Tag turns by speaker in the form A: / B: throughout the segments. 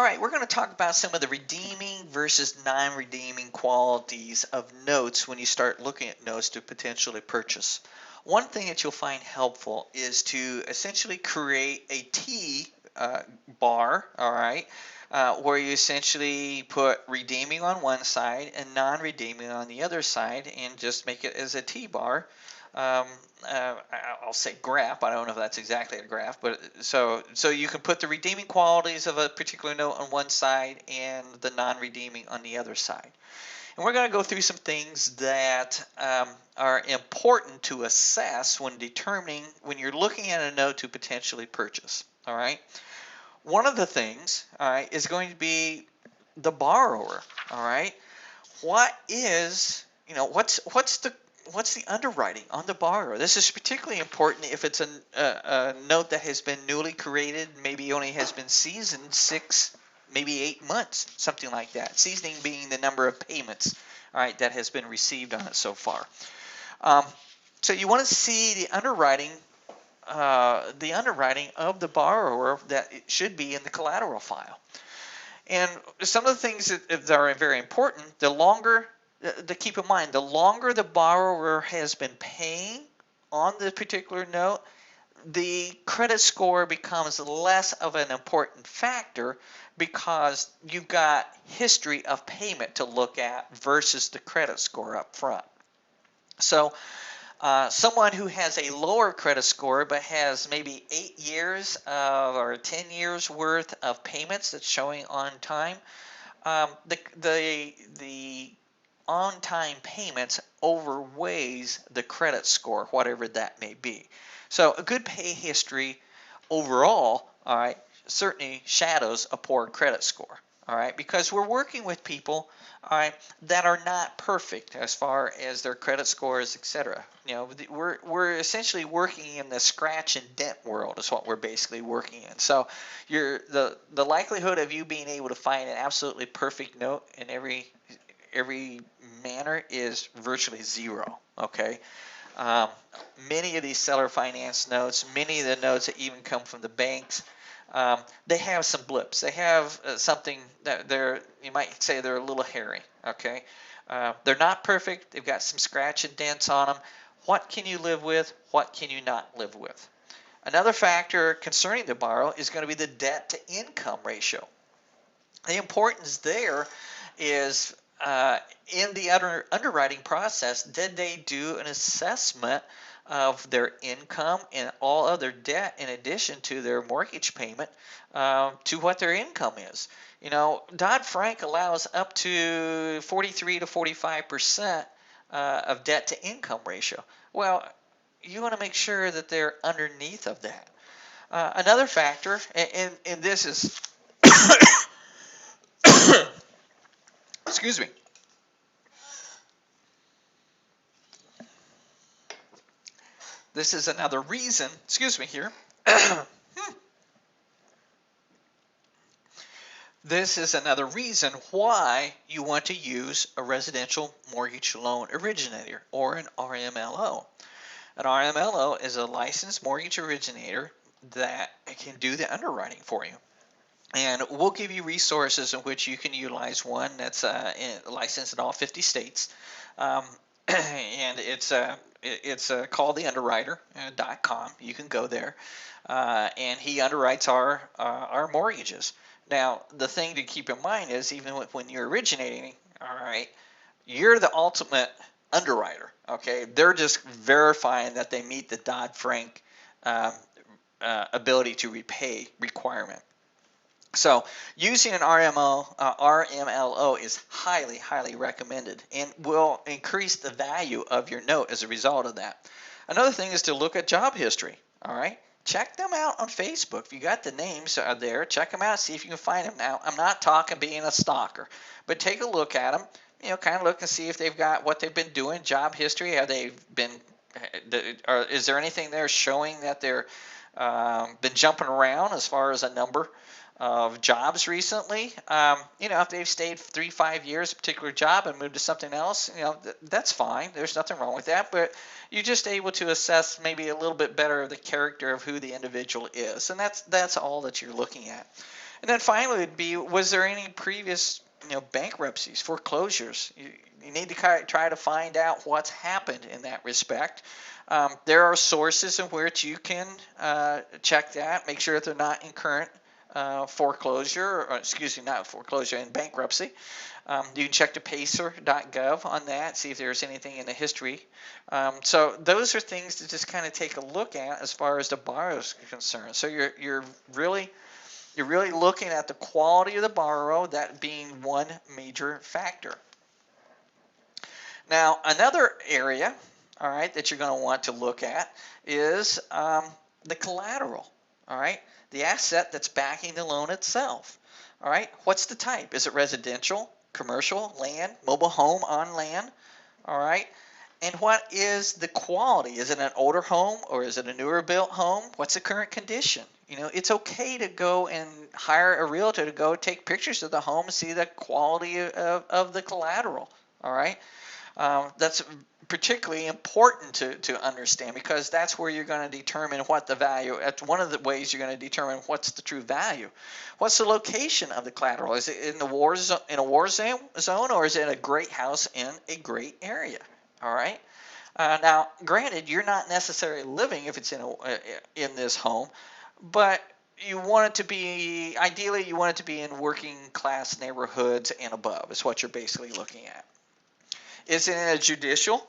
A: All right, we're going to talk about some of the redeeming versus non-redeeming qualities of notes when you start looking at notes to potentially purchase. One thing that you'll find helpful is to essentially create a T bar, all right, where you essentially put redeeming on one side and non-redeeming on the other side, and just make it as a T bar. um, I'll say graph. I don't know if that's exactly a graph, but so you can put the redeeming qualities of a particular note on one side and the non-redeeming on the other side. And we're going to go through some things that are important to assess when determining, when you're looking at a note to potentially purchase. All right. One of the things, all right, is going to be the borrower. All right. What is, what's the underwriting on the borrower? This is particularly important if it's a note that has been newly created, maybe only has been seasoned 6, maybe 8 months, something like that. Seasoning being the number of payments, all right, that has been received on it so far. So you want to see the underwriting of the borrower that it should be in the collateral file. And some of the things that are very important, the longer, to keep in mind, the longer the borrower has been paying on the particular note, the credit score becomes less of an important factor because you've got history of payment to look at versus the credit score up front. So someone who has a lower credit score but has maybe 8 years or 10 years worth of payments that's showing on time, the on-time payments overweighs the credit score, whatever that may be. So a good pay history overall, all right, certainly shadows a poor credit score. All right, because we're working with people, all right, that are not perfect as far as their credit scores, etc. We're essentially working in the scratch and dent world is what we're basically working in. So the likelihood of you being able to find an absolutely perfect note in every manner is virtually zero. Okay. Many of these seller finance notes, many of the notes that even come from the banks, they have some blips. They have something that you might say they're a little hairy. Okay, they're not perfect. They've got some scratch and dents on them. What can you live with? What can you not live with? Another factor concerning the borrow is going to be the debt to income ratio. The importance there is in the underwriting process, did they do an assessment of their income and all other debt in addition to their mortgage payment to what their income is? Dodd-Frank allows up to 43 to 45% of debt to income ratio. Well, you want to make sure that they're underneath of that. Another factor, and this is excuse me. This is another reason, excuse me here. This is another reason why you want to use a residential mortgage loan originator or an RMLO. An RMLO is a licensed mortgage originator that can do the underwriting for you. And we'll give you resources in which you can utilize one that's licensed in all 50 states. And it's called the Underwriter.com. You can go there, and he underwrites our mortgages. Now, the thing to keep in mind is even when you're originating, all right, you're the ultimate underwriter. Okay, they're just verifying that they meet the Dodd-Frank ability to repay requirement. So using an RMLO is highly, highly recommended and will increase the value of your note as a result of that. Another thing is to look at job history. All right, check them out on Facebook. If you got the names there, check them out, see if you can find them. Now, I'm not talking being a stalker, but take a look at them. Kind of look and see if they've got what they've been doing, job history. Have they been? Is there anything there showing that they're been jumping around as far as a number of jobs recently? If they've stayed 3-5 years a particular job and moved to something else, that's fine. There's nothing wrong with that, but you're just able to assess maybe a little bit better the character of who the individual is, and that's all that you're looking at. And then finally would be, was there any previous bankruptcies, foreclosures? You need to try to find out what's happened in that respect. There are sources in which you can check that, make sure that they're not in current foreclosure, or excuse me, not foreclosure, in bankruptcy. You can check to pacer.gov on that, see if there's anything in the history. So those are things to just kind of take a look at as far as the borrower is concerned. So you're really looking at the quality of the borrower, that being one major factor. Now, another area, all right, that you're going to want to look at is the collateral, all right, the asset that's backing the loan itself. All right, what's the type? Is it residential, commercial, land, mobile home on land? All right, and what is the quality? Is it an older home or is it a newer built home? What's the current condition? It's okay to go and hire a realtor to go take pictures of the home and see the quality of the collateral. All right. That's particularly important to understand, because that's where you're going to determine what the value. That's one of the ways you're going to determine what's the true value. What's the location of the collateral? Is it in the war zone, in a war zone, or is it a great house in a great area? All right. Now, granted, you're not necessarily living if it's in this home, but you want it to be, ideally, you want it to be in working class neighborhoods and above. Is what you're basically looking at. Is it in a judicial,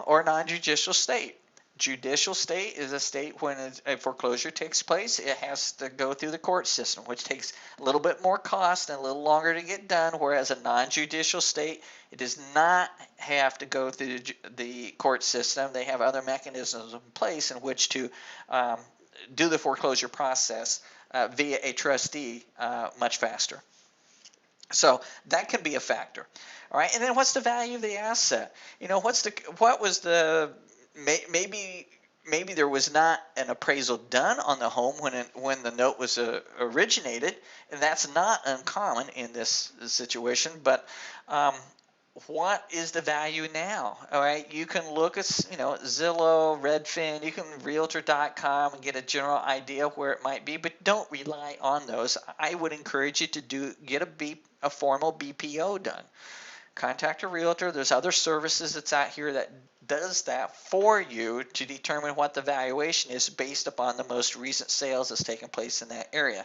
A: or non-judicial state? Judicial state is a state when a foreclosure takes place, it has to go through the court system, which takes a little bit more cost and a little longer to get done, whereas a non-judicial state, it does not have to go through the court system. They have other mechanisms in place in which to do the foreclosure process via a trustee much faster. So that can be a factor. All right, and then what's the value of the asset? What was the maybe there was not an appraisal done on the home when the note was originated, and that's not uncommon in this situation. But what is the value now? All right, you can look at Zillow, Redfin, you can Realtor.com and get a general idea of where it might be, but don't rely on those. I would encourage you to get a formal BPO done. Contact a realtor. There's other services that's out here that does that for you to determine what the valuation is based upon the most recent sales that's taken place in that area.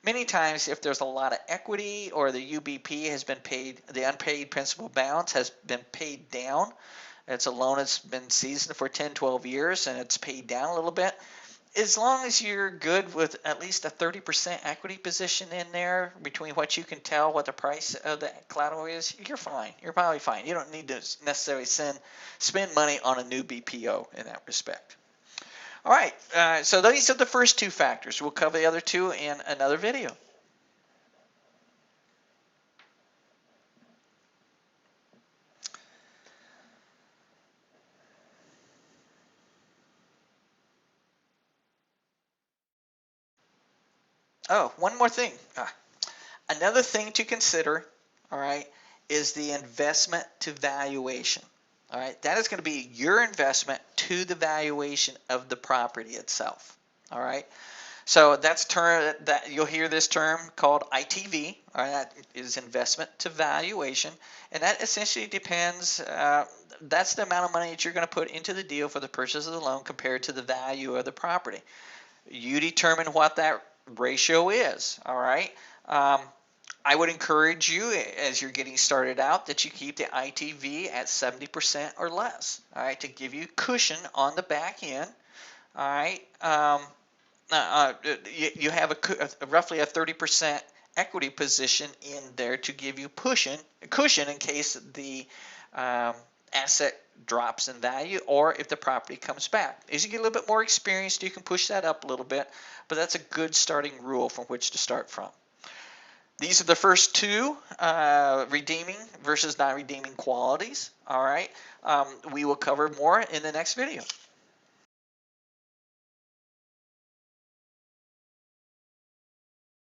A: Many times, if there's a lot of equity or the UBP has been paid, the unpaid principal balance has been paid down, it's a loan that's been seasoned for 10, 12 years and it's paid down a little bit, as long as you're good with at least a 30% equity position in there between what you can tell what the price of the collateral is, you're fine. You're probably fine. You don't need to necessarily spend money on a new BPO in that respect. All right, so these are the first two factors. We'll cover the other two in another video. Oh, one more thing. Another thing to consider, all right, is the investment to valuation. All right, that is going to be your investment to the valuation of the property itself. All right, so that's that you'll hear this term called ITV. All right, that is investment to valuation, and that essentially depends. That's the amount of money that you're going to put into the deal for the purchase of the loan compared to the value of the property. You determine what that ratio is. All right. I would encourage you, as you're getting started out, that you keep the ITV at 70% or less, all right, to give you cushion on the back end. All right, you have roughly a 30% equity position in there to give you cushion in case the asset drops in value or if the property comes back. As you get a little bit more experienced, you can push that up a little bit, but that's a good starting rule from which to start from. These are the first two, redeeming versus non-redeeming qualities. All right, we will cover more in the next video.